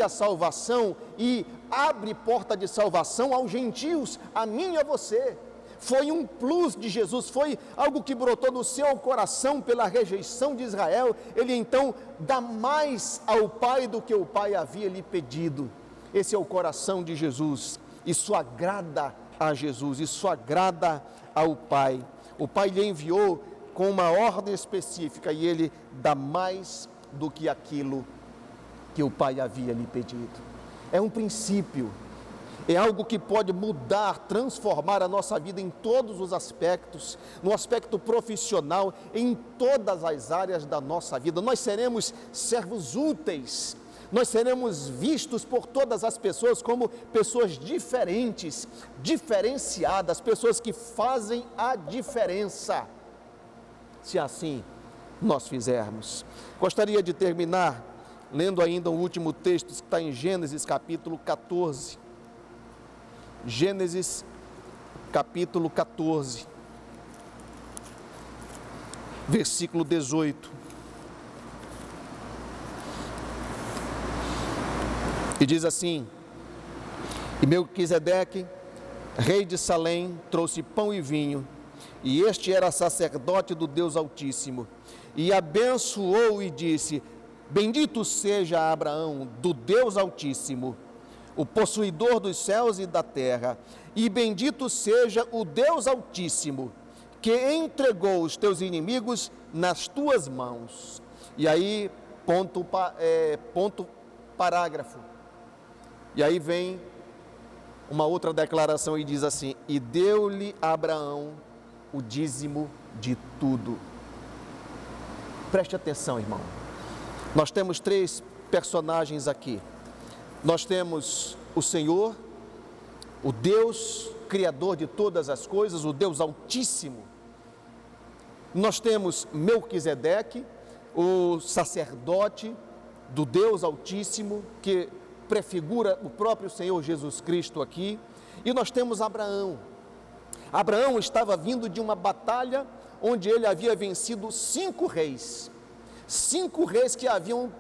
Speaker 5: a salvação e abre porta de salvação aos gentios, a mim e a você. Foi um plus de Jesus, foi algo que brotou no seu coração pela rejeição de Israel. Ele então dá mais ao Pai do que o Pai havia lhe pedido. Esse é o coração de Jesus, isso agrada a Jesus, isso agrada ao Pai. O Pai lhe enviou com uma ordem específica e ele dá mais do que aquilo que o Pai havia lhe pedido. É um princípio, é algo que pode mudar, transformar a nossa vida em todos os aspectos, no aspecto profissional, em todas as áreas da nossa vida. Nós seremos servos úteis, nós seremos vistos por todas as pessoas como pessoas diferentes, diferenciadas, pessoas que fazem a diferença, se assim nós fizermos. Gostaria de terminar lendo ainda o último texto, que está em Gênesis capítulo 14. Gênesis capítulo 14, versículo 18. E diz assim: e Melquisedeque, rei de Salém, trouxe pão e vinho, e este era sacerdote do Deus Altíssimo, e abençoou e disse: bendito seja Abraão, do Deus Altíssimo, o possuidor dos céus e da terra, e bendito seja o Deus Altíssimo, que entregou os teus inimigos nas tuas mãos. E aí, parágrafo. E aí vem uma outra declaração e diz assim: e deu-lhe Abraão o dízimo de tudo. Preste atenção, irmão. Nós temos três personagens aqui. Nós temos o Senhor, o Deus Criador de todas as coisas, o Deus Altíssimo. Nós temos Melquisedeque, o sacerdote do Deus Altíssimo, que prefigura o próprio Senhor Jesus Cristo aqui. E nós temos Abraão. Abraão estava vindo de uma batalha onde ele havia vencido 5 reis. 5 reis que haviam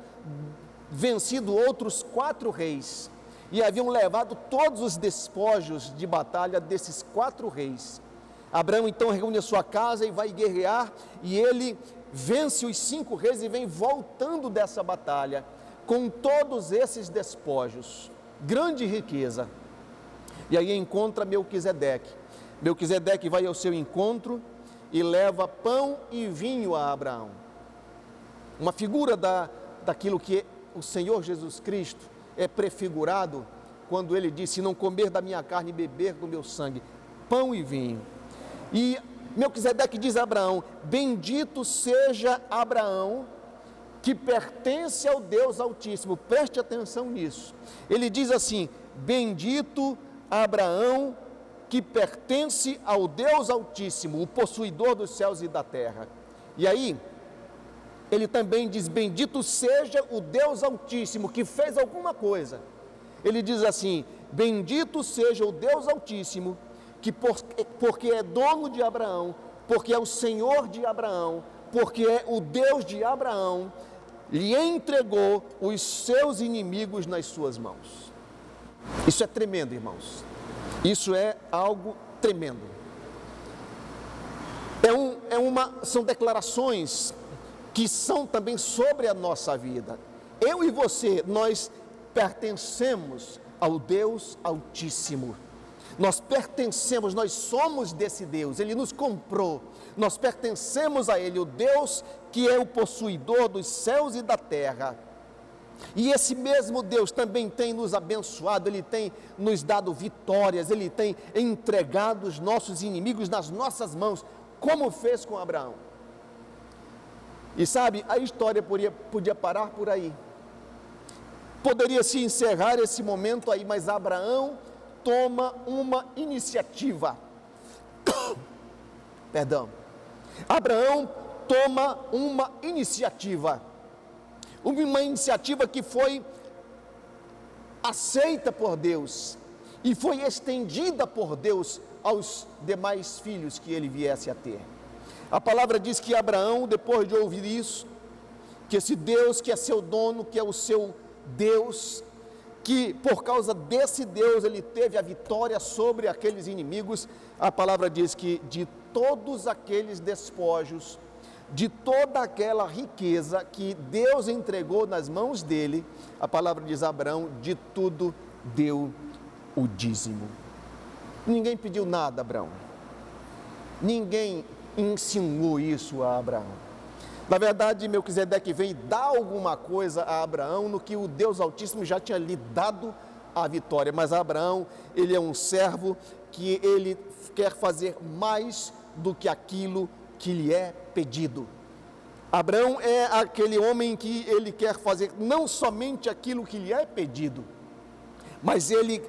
Speaker 5: vencido outros 4 reis e haviam levado todos os despojos de batalha desses 4 reis. Abraão então reúne a sua casa e vai guerrear, e ele vence os 5 reis e vem voltando dessa batalha com todos esses despojos, grande riqueza. E aí encontra Melquisedeque. Melquisedeque vai ao seu encontro e leva pão e vinho a Abraão. Uma figura daquilo que o Senhor Jesus Cristo é prefigurado quando ele disse: não comer da minha carne e beber do meu sangue, pão e vinho. E Melquisedeque diz a Abraão: bendito seja Abraão, que pertence ao Deus Altíssimo. Preste atenção nisso. Ele diz assim: bendito Abraão, que pertence ao Deus Altíssimo, o possuidor dos céus e da terra. E aí, ele também diz: bendito seja o Deus Altíssimo, que fez alguma coisa. Ele diz assim: bendito seja o Deus Altíssimo, que porque é dono de Abraão, porque é o Senhor de Abraão, porque é o Deus de Abraão, lhe entregou os seus inimigos nas suas mãos. Isso é tremendo, irmãos. Isso é algo tremendo. São declarações que são também sobre a nossa vida. Eu e você, nós pertencemos ao Deus Altíssimo. Nós pertencemos, nós somos desse Deus, Ele nos comprou, nós pertencemos a Ele, o Deus que é o possuidor dos céus e da terra. E esse mesmo Deus também tem nos abençoado, Ele tem nos dado vitórias, Ele tem entregado os nossos inimigos nas nossas mãos, como fez com Abraão. E sabe, a história podia parar por aí, poderia se encerrar esse momento aí, mas Abraão toma uma iniciativa. Perdão. Abraão toma uma iniciativa que foi aceita por Deus e foi estendida por Deus aos demais filhos que ele viesse a ter. A palavra diz que Abraão, depois de ouvir isso, que esse Deus que é seu dono, que é o seu Deus, que por causa desse Deus ele teve a vitória sobre aqueles inimigos, a palavra diz que de todos aqueles despojos, de toda aquela riqueza que Deus entregou nas mãos dele, a palavra diz: Abraão de tudo deu o dízimo. Ninguém pediu nada a Abraão, ninguém ensinou isso a Abraão. Na verdade, Melquisedeque vem dar alguma coisa a Abraão no que o Deus Altíssimo já tinha lhe dado a vitória. Mas Abraão, ele é um servo que ele quer fazer mais do que aquilo que lhe é pedido. Abraão é aquele homem que ele quer fazer não somente aquilo que lhe é pedido, mas ele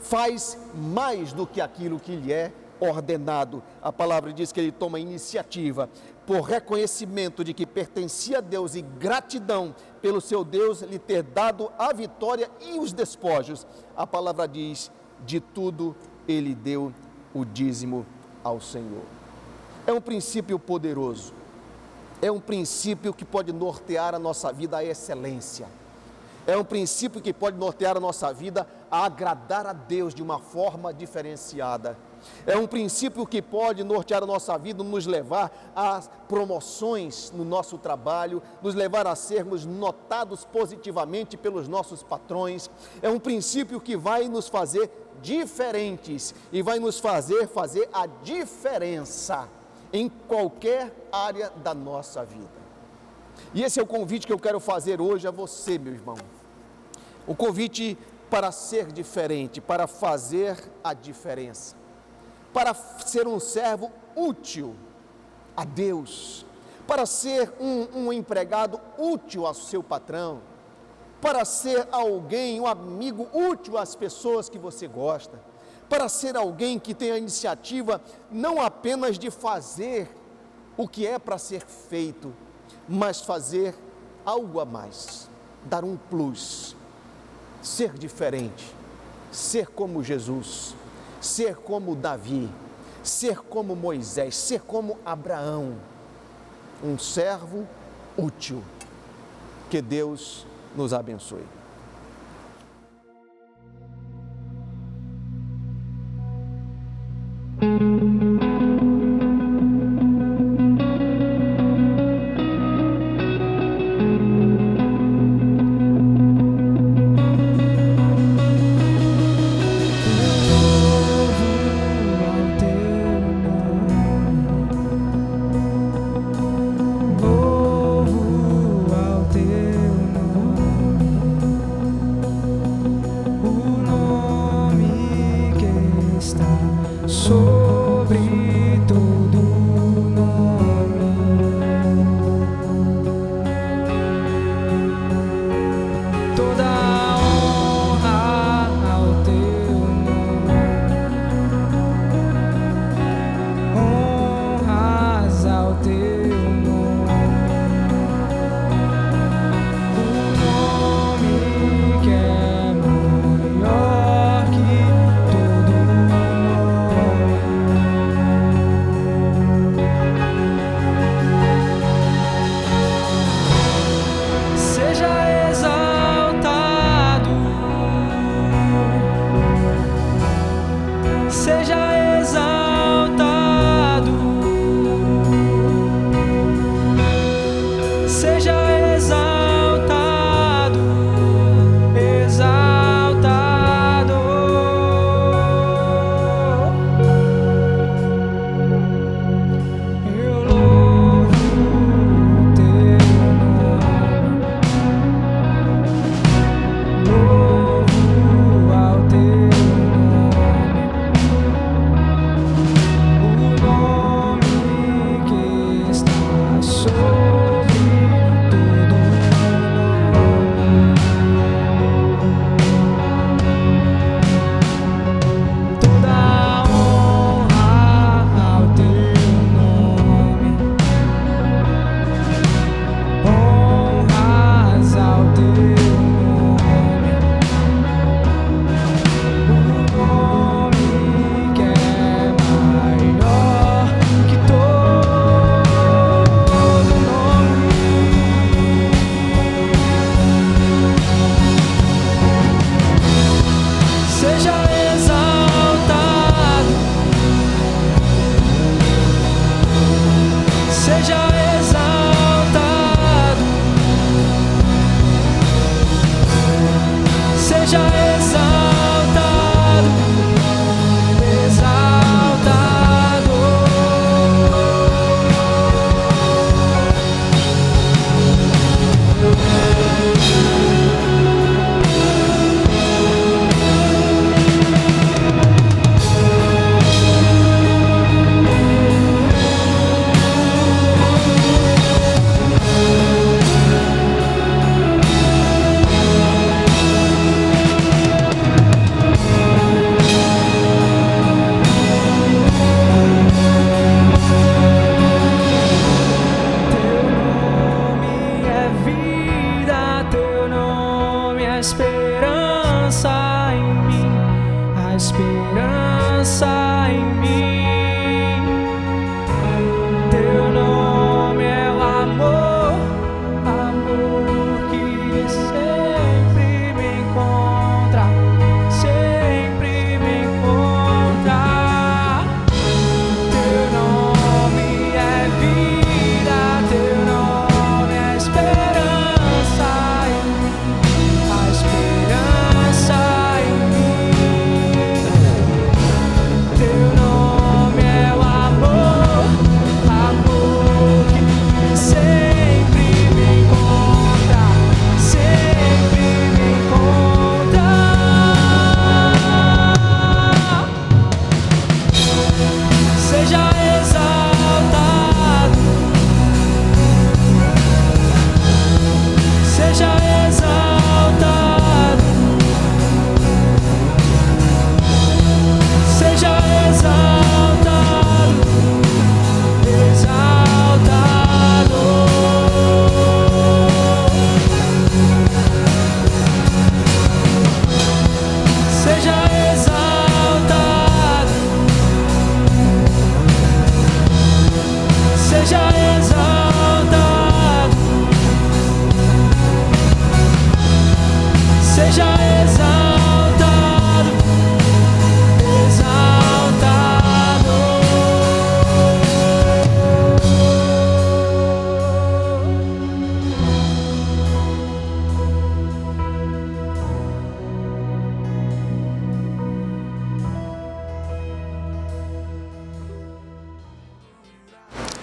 Speaker 5: faz mais do que aquilo que lhe é ordenado. A palavra diz que ele toma iniciativa por reconhecimento de que pertencia a Deus e gratidão pelo seu Deus lhe ter dado a vitória e os despojos. A palavra diz: de tudo ele deu o dízimo ao Senhor. É um princípio poderoso, é um princípio que pode nortear a nossa vida à excelência, é um princípio que pode nortear a nossa vida a agradar a Deus de uma forma diferenciada. É um princípio que pode nortear a nossa vida, nos levar a promoções no nosso trabalho, nos levar a sermos notados positivamente pelos nossos patrões. É um princípio que vai nos fazer diferentes e vai nos fazer a diferença em qualquer área da nossa vida. E esse é o convite que eu quero fazer hoje a você, meu irmão. O convite para ser diferente, para fazer a diferença, para ser um servo útil a Deus, para ser um empregado útil ao seu patrão, para ser alguém, um amigo útil às pessoas que você gosta, para ser alguém que tem a iniciativa não apenas de fazer o que é para ser feito, mas fazer algo a mais, dar um plus, ser diferente, ser como Jesus, ser como Davi, ser como Moisés, ser como Abraão, um servo útil. Que Deus nos abençoe.
Speaker 3: exaltado, exaltado.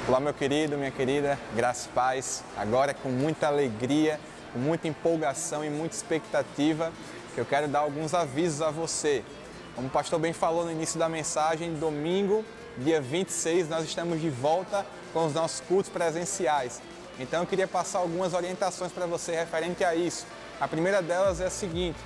Speaker 6: Olá, meu querido, minha querida, graça e paz. Agora, com muita alegria, com muita empolgação e muita expectativa, que eu quero dar alguns avisos a você. Como o pastor bem falou no início da mensagem, domingo, dia 26, nós estamos de volta com os nossos cultos presenciais. Então, eu queria passar algumas orientações para você referente a isso. A primeira delas é a seguinte: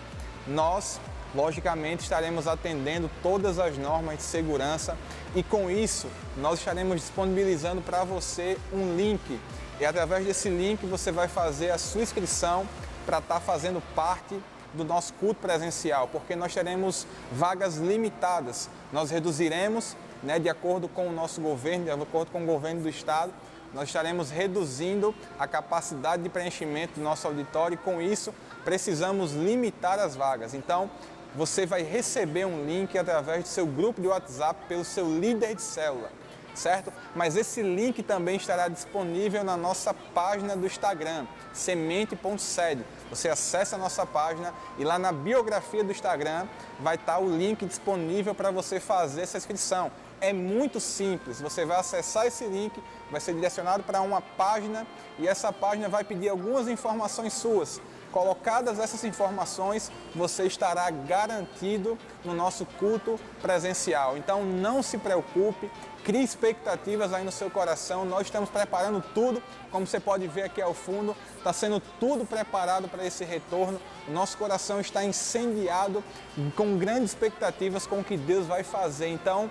Speaker 6: nós, logicamente, estaremos atendendo todas as normas de segurança e, com isso, nós estaremos disponibilizando para você um link. E, através desse link, você vai fazer a sua inscrição para estar fazendo parte do nosso culto presencial, porque nós teremos vagas limitadas. Nós reduziremos, de acordo com o nosso governo, de acordo com o governo do estado, nós estaremos reduzindo a capacidade de preenchimento do nosso auditório e, com isso, precisamos limitar as vagas. Então, você vai receber um link através do seu grupo de WhatsApp pelo seu líder de célula, certo? Mas esse link também estará disponível na nossa página do Instagram, semente.sede. Você acessa a nossa página e lá na biografia do Instagram vai estar o link disponível para você fazer essa inscrição. É muito simples, você vai acessar esse link, vai ser direcionado para uma página e essa página vai pedir algumas informações suas. Colocadas essas informações, você estará garantido no nosso culto presencial. Então não se preocupe, crie expectativas aí no seu coração. Nós estamos preparando tudo, como você pode ver aqui ao fundo, está sendo tudo preparado para esse retorno. O nosso coração está incendiado com grandes expectativas com o que Deus vai fazer. Então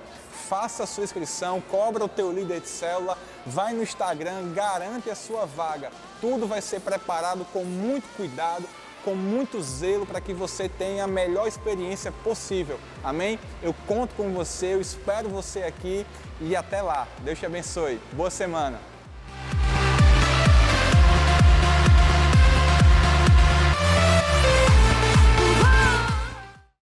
Speaker 6: faça a sua inscrição, cobra o teu líder de célula, vai no Instagram, garante a sua vaga. Tudo vai ser preparado com muito cuidado, com muito zelo para que você tenha a melhor experiência possível. Amém? Eu conto com você, eu espero você aqui e até lá. Deus te abençoe. Boa semana.